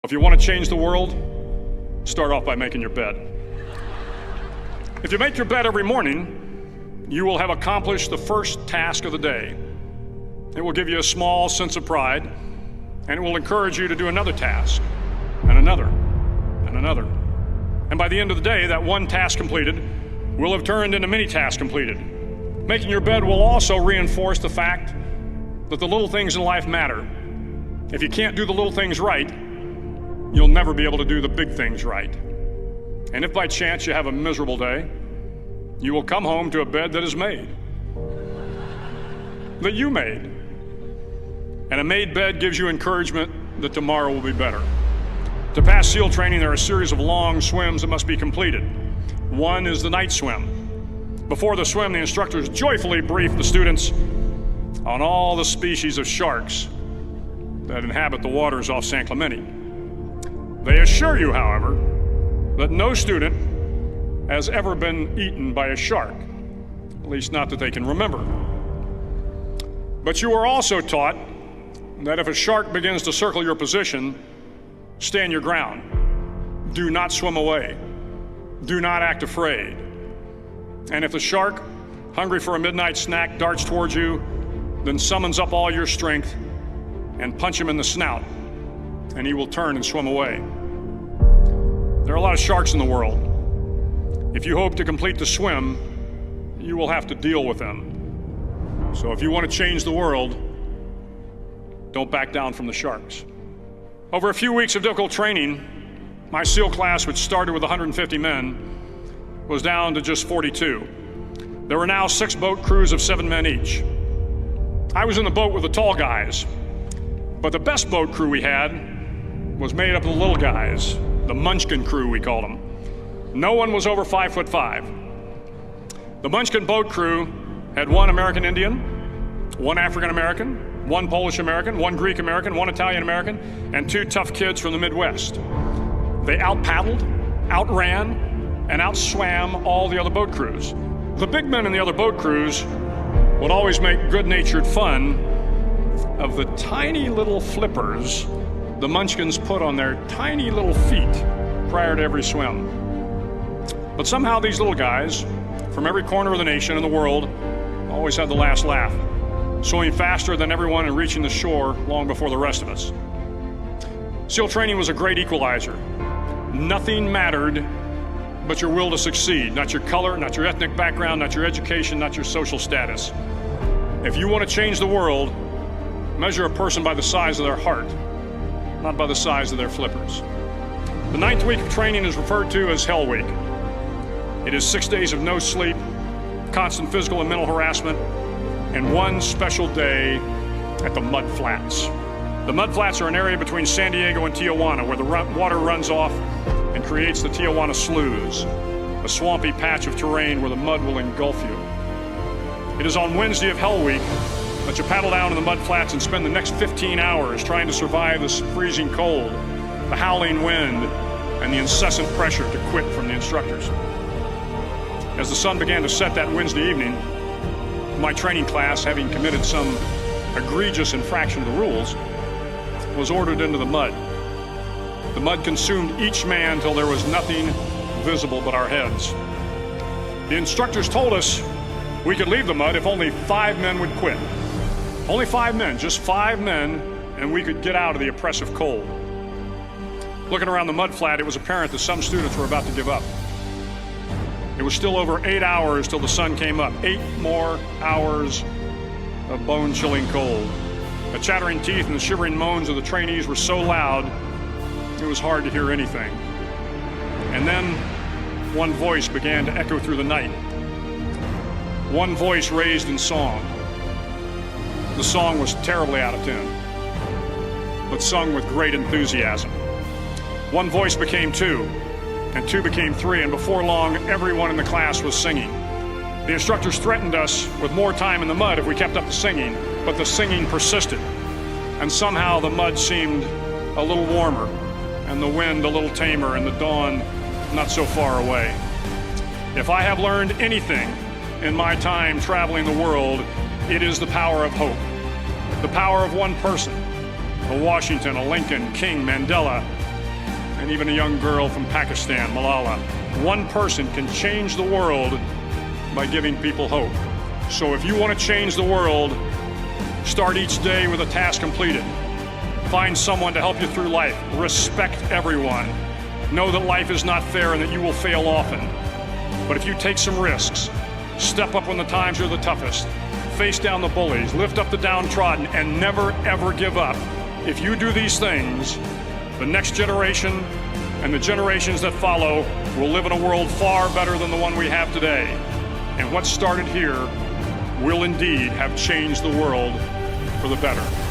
If you want to change the world, start off by making your bed. If you make your bed every morning, you will have accomplished the first task of the day. It will give you a small sense of pride, and it will encourage you to do another task, and another, and another. And by the end of the day, that one task completed will have turned into many tasks completed. Making your bed will also reinforce the fact that the little things in life matter. If you can't do the little things right, you'll never be able to do the big things right. And if by chance you have a miserable day, you will come home to a bed that is made, that you made. And a made bed gives you encouragement that tomorrow will be better. To pass SEAL training, there are a series of long swims that must be completed. One is the night swim. Before the swim, the instructors joyfully brief the students on all the species of sharks that inhabit the waters off San Clemente. They assure you, however, that no student has ever been eaten by a shark, at least not that they can remember. But you are also taught that if a shark begins to circle your position, stand your ground. Do not swim away. Do not act afraid. And if the shark, hungry for a midnight snack, darts towards you, then summons up all your strength and punch him in the snout, and he will turn and swim away. There are a lot of sharks in the world. If you hope to complete the swim, you will have to deal with them. So if you want to change the world, don't back down from the sharks. Over a few weeks of difficult training, my SEAL class, which started with 150 men, was down to just 42. There were now 6 boat crews of 7 men each. I was in the boat with the tall guys, but the best boat crew we had was made up of the little guys, the Munchkin crew, we called them. No one was over 5'5". The Munchkin boat crew had 1 American Indian, 1 African American, 1 Polish American, 1 Greek American, 1 Italian American, and 2 tough kids from the Midwest. They out-paddled, outran, and outswam all the other boat crews. The big men in the other boat crews would always make good-natured fun of the tiny little flippers the Munchkins put on their tiny little feet prior to every swim. But somehow these little guys from every corner of the nation and the world always had the last laugh, swimming faster than everyone and reaching the shore long before the rest of us. SEAL training was a great equalizer. Nothing mattered but your will to succeed, not your color, not your ethnic background, not your education, not your social status. If you want to change the world, measure a person by the size of their heart, not by the size of their flippers. The 9th week of training is referred to as Hell Week. It is 6 days of no sleep, constant physical and mental harassment, and 1 special day at the Mud Flats. The Mud Flats are an area between San Diego and Tijuana where the water runs off and creates the Tijuana Sloughs, a swampy patch of terrain where the mud will engulf you. It is on Wednesday of Hell Week that you paddle down to the Mud Flats and spend the next 15 hours trying to survive this freezing cold, the howling wind, and the incessant pressure to quit from the instructors. As the sun began to set that Wednesday evening, my training class, having committed some egregious infraction of the rules, was ordered into the mud. The mud consumed each man till there was nothing visible but our heads. The instructors told us we could leave the mud if only 5 men would quit. Only 5 men, just 5 men, and we could get out of the oppressive cold. Looking around the mud flat, it was apparent that some students were about to give up. It was still over 8 hours till the sun came up. 8 more hours of bone-chilling cold. The chattering teeth and the shivering moans of the trainees were so loud, it was hard to hear anything. And then one voice began to echo through the night. One voice raised in song. The song was terribly out of tune, but sung with great enthusiasm. One voice became 2, and 2 became 3, and before long, everyone in the class was singing. The instructors threatened us with more time in the mud if we kept up the singing, but the singing persisted, and somehow the mud seemed a little warmer, and the wind a little tamer, and the dawn not so far away. If I have learned anything in my time traveling the world, it is the power of hope. The power of one person, a Washington, a Lincoln, King, Mandela, and even a young girl from Pakistan, Malala. One person can change the world by giving people hope. So if you want to change the world, start each day with a task completed. Find someone to help you through life. Respect everyone. Know that life is not fair and that you will fail often. But if you take some risks, step up when the times are the toughest, face down the bullies, lift up the downtrodden, and never ever give up. If you do these things, the next generation and the generations that follow will live in a world far better than the one we have today. And what started here will indeed have changed the world for the better.